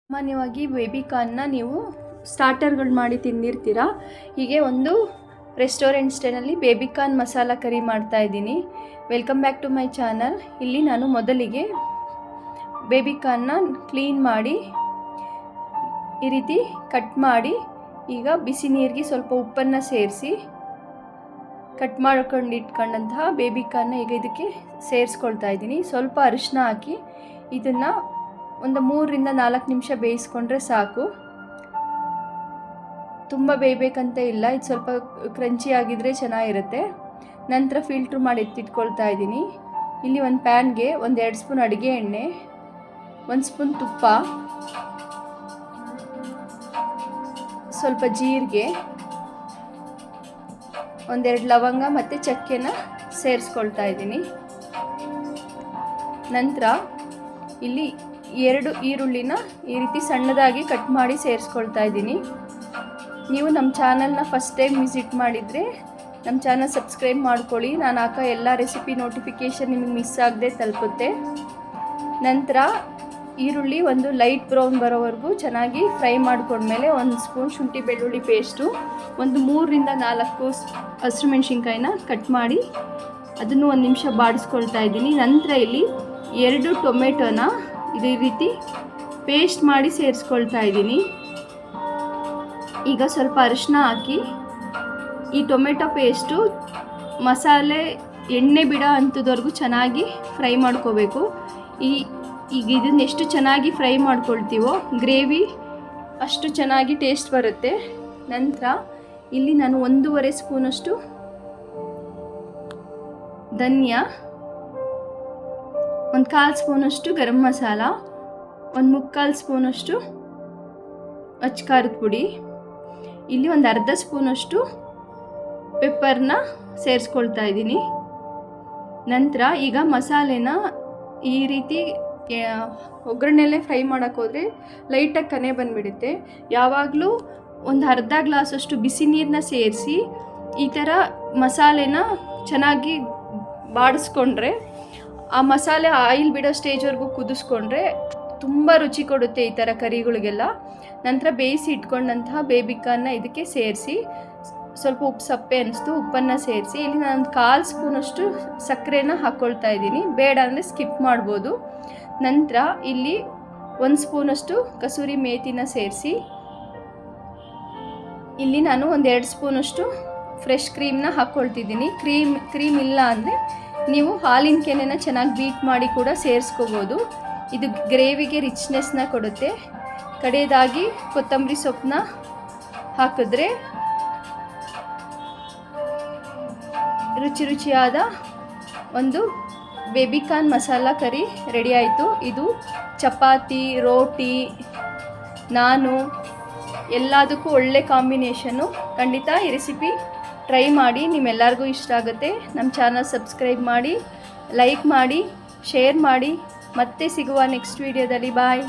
ಸಾಮಾನ್ಯವಾಗಿ ಬೇಬಿ ಕಾರ್ನ್ನ ನೀವು ಸ್ಟಾರ್ಟರ್ಗಳು ಮಾಡಿ ತಿಂದಿರ್ತೀರ. ಹೀಗೆ ಒಂದು ರೆಸ್ಟೋರೆಂಟ್ ಸ್ಟೈಲಲ್ಲಿ ಬೇಬಿ ಕಾರ್ನ್ ಮಸಾಲ ಕರಿ ಮಾಡ್ತಾ ಇದ್ದೀನಿ. Welcome back to my channel. ಇಲ್ಲಿ ನಾನು ಮೊದಲಿಗೆ ಬೇಬಿ ಕಾರ್ನ್ನ ಕ್ಲೀನ್ ಮಾಡಿ ಈ ರೀತಿ ಕಟ್ ಮಾಡಿ, ಈಗ ಬಿಸಿ ನೀರಿಗೆ ಸ್ವಲ್ಪ ಉಪ್ಪನ್ನು ಸೇರಿಸಿ ಕಟ್ ಮಾಡ್ಕೊಂಡು ಇಟ್ಕೊಂಡಂತಹ ಬೇಬಿ ಕಾರ್ನ್ನ ಈಗ ಇದಕ್ಕೆ ಸೇರಿಸ್ಕೊಳ್ತಾ ಇದ್ದೀನಿ. ಸ್ವಲ್ಪ ಅರಿಶಿನ ಹಾಕಿ ಇದನ್ನು ಒಂದು 3 ರಿಂದ 4 ನಿಮಿಷ ಬೇಯಿಸ್ಕೊಂಡ್ರೆ ಸಾಕು. ತುಂಬ ಬೇಯಬೇಕಂತ ಇಲ್ಲ, ಇದು ಸ್ವಲ್ಪ ಕ್ರಂಚಿ ಆಗಿದ್ರೆ ಚೆನ್ನಾಗಿರುತ್ತೆ. ನಂತರ ಫಿಲ್ಟ್ರ್ ಮಾಡಿ ಎತ್ತಿಟ್ಕೊಳ್ತಾ ಇದ್ದೀನಿ. ಇಲ್ಲಿ ಒಂದು ಪ್ಯಾನ್ಗೆ 1-2 ಸ್ಪೂನ್ ಅಡುಗೆ ಎಣ್ಣೆ, 1 ಸ್ಪೂನ್ ತುಪ್ಪ, ಸ್ವಲ್ಪ ಜೀರಿಗೆ, 1-2 ಲವಂಗ ಮತ್ತು ಚಕ್ಕೆನ ಸೇರಿಸ್ಕೊಳ್ತಾ ಇದ್ದೀನಿ. ನಂತರ ಇಲ್ಲಿ 2 ಈರುಳ್ಳಿನ ಈ ರೀತಿ ಸಣ್ಣದಾಗಿ ಕಟ್ ಮಾಡಿ ಸೇರಿಸ್ಕೊಳ್ತಾ ಇದ್ದೀನಿ. ನೀವು ನಮ್ಮ ಚಾನಲ್ನ ಫಸ್ಟ್ ಟೈಮ್ ವಿಸಿಟ್ ಮಾಡಿದರೆ ನಮ್ಮ ಚಾನಲ್ ಸಬ್ಸ್ಕ್ರೈಬ್ ಮಾಡ್ಕೊಳ್ಳಿ. ನಾನು ಹಾಕೋ ಎಲ್ಲ ರೆಸಿಪಿ ನೋಟಿಫಿಕೇಷನ್ ನಿಮಗೆ ಮಿಸ್ ಆಗದೆ ತಲುಪುತ್ತೆ. ನಂತರ ಈರುಳ್ಳಿ ಒಂದು ಲೈಟ್ ಬ್ರೌನ್ ಬರೋವರೆಗೂ ಚೆನ್ನಾಗಿ ಫ್ರೈ ಮಾಡ್ಕೊಂಡ್ಮೇಲೆ 1 ಸ್ಪೂನ್ ಶುಂಠಿ ಬೆಳ್ಳುಳ್ಳಿ ಪೇಸ್ಟು, ಒಂದು 3 ರಿಂದ 4 ಹಸಿರು ಮೆಣಸಿನ್ಕಾಯಿನ ಕಟ್ ಮಾಡಿ ಅದನ್ನು 1 ನಿಮಿಷ ಬಾಡಿಸ್ಕೊಳ್ತಾ ಇದ್ದೀನಿ. ನಂತರ ಇಲ್ಲಿ 2 ಟೊಮೆಟೊನ ಇದೇ ರೀತಿ ಪೇಸ್ಟ್ ಮಾಡಿ ಸೇರಿಸ್ಕೊಳ್ತಾ ಇದ್ದೀನಿ. ಈಗ ಸ್ವಲ್ಪ ಅರಿಶಿನ ಹಾಕಿ ಈ ಟೊಮೆಟೊ ಪೇಸ್ಟು ಮಸಾಲೆ ಎಣ್ಣೆ ಬಿಡೋ ಅಂಥದ್ವರೆಗೂ ಚೆನ್ನಾಗಿ ಫ್ರೈ ಮಾಡ್ಕೋಬೇಕು. ಈಗ ಇದನ್ನು ಎಷ್ಟು ಚೆನ್ನಾಗಿ ಫ್ರೈ ಮಾಡ್ಕೊಳ್ತೀವೋ ಗ್ರೇವಿ ಅಷ್ಟು ಚೆನ್ನಾಗಿ ಟೇಸ್ಟ್ ಬರುತ್ತೆ. ನಂತರ ಇಲ್ಲಿ ನಾನು 1.5 ಸ್ಪೂನಷ್ಟು ಧನಿಯಾ, 1/4 ಸ್ಪೂನಷ್ಟು ಗರಂ ಮಸಾಲ, 1/3 ಸ್ಪೂನಷ್ಟು ಅಚ್ಕಾರದ ಪುಡಿ, ಇಲ್ಲಿ 1/2 ಸ್ಪೂನಷ್ಟು ಪೆಪ್ಪರ್ನ ಸೇರಿಸ್ಕೊಳ್ತಾ ಇದ್ದೀನಿ. ನಂತರ ಈಗ ಮಸಾಲೆನ ಈ ರೀತಿ ಒಗ್ಗರಣೆಲ್ಲೇ ಫ್ರೈ ಮಾಡೋಕ್ಕೋದ್ರೆ ಲೈಟಾಗಿ ಕನೆ ಬಂದುಬಿಡುತ್ತೆ. ಯಾವಾಗಲೂ ಒಂದು ಅರ್ಧ ಗ್ಲಾಸಷ್ಟು ಬಿಸಿ ನೀರನ್ನ ಸೇರಿಸಿ ಈ ಥರ ಮಸಾಲೆನ ಚೆನ್ನಾಗಿ ಬಾಡಿಸ್ಕೊಂಡ್ರೆ, ಆ ಮಸಾಲೆ ಆಯಿಲ್ ಬಿಡೋ ಸ್ಟೇಜ್ವರೆಗೂ ಕುದಿಸ್ಕೊಂಡ್ರೆ ತುಂಬ ರುಚಿ ಕೊಡುತ್ತೆ ಈ ಥರ ಕರಿಗಳಿಗೆಲ್ಲ. ನಂತರ ಬೇಯಿಸಿ ಇಟ್ಕೊಂಡಂತಹ ಬೇಬಿ ಕಾರ್ನ್ನ ಇದಕ್ಕೆ ಸೇರಿಸಿ ಸ್ವಲ್ಪ ಉಪ್ಪು ಸಪ್ಪೆ ಅನ್ನಿಸ್ತು, ಉಪ್ಪನ್ನು ಸೇರಿಸಿ ಇಲ್ಲಿ ನಾನು 1/4 ಸ್ಪೂನಷ್ಟು ಸಕ್ಕರೆನ ಹಾಕ್ಕೊಳ್ತಾ ಇದ್ದೀನಿ. ಬೇಡ ಅಂದರೆ ಸ್ಕಿಪ್ ಮಾಡ್ಬೋದು. ನಂತರ ಇಲ್ಲಿ 1 ಸ್ಪೂನಷ್ಟು ಕಸೂರಿ ಮೇಥಿನ ಸೇರಿಸಿ ಇಲ್ಲಿ ನಾನು 1-2 ಸ್ಪೂನಷ್ಟು ಫ್ರೆಶ್ ಕ್ರೀಮ್ನ ಹಾಕ್ಕೊಳ್ತಿದ್ದೀನಿ. ಕ್ರೀಮ್ ಇಲ್ಲ ಅಂದರೆ ನೀವು ಹಾಲಿನ ಕೆನೆನ ಚೆನ್ನಾಗಿ ಬೀಟ್ ಮಾಡಿ ಕೂಡ ಸೇರಿಸ್ಕೋಬೋದು. ಇದು ಗ್ರೇವಿಗೆ ರಿಚ್ನೆಸ್ನ ಕೊಡುತ್ತೆ. ಕಡೆಯದಾಗಿ ಕೊತ್ತಂಬರಿ ಸೊಪ್ಪನ್ನ ಹಾಕಿದ್ರೆ ರುಚಿಯಾದ ಒಂದು ಬೇಬಿ ಕಾರ್ನ್ ಮಸಾಲ ಕರಿ ರೆಡಿ ಆಯಿತು. ಇದು ಚಪಾತಿ, ರೋಟಿ, ನಾನು ಎಲ್ಲದಕ್ಕೂ ಒಳ್ಳೆ ಕಾಂಬಿನೇಷನ್ನು. ಖಂಡಿತ ಈ ರೆಸಿಪಿ ಟ್ರೈ ಮಾಡಿ, ನಿಮ್ಮೆಲ್ಲರಿಗೂ ಇಷ್ಟ ಆಗುತ್ತೆ. ನಮ್ಮ ಚಾನಲ್ ಸಬ್ಸ್ಕ್ರೈಬ್ ಮಾಡಿ, ಲೈಕ್ ಮಾಡಿ, ಶೇರ್ ಮಾಡಿ. ಮತ್ತೆ ಸಿಗುವ ನೆಕ್ಸ್ಟ್ ವಿಡಿಯೋದಲ್ಲಿ. ಬಾಯ್.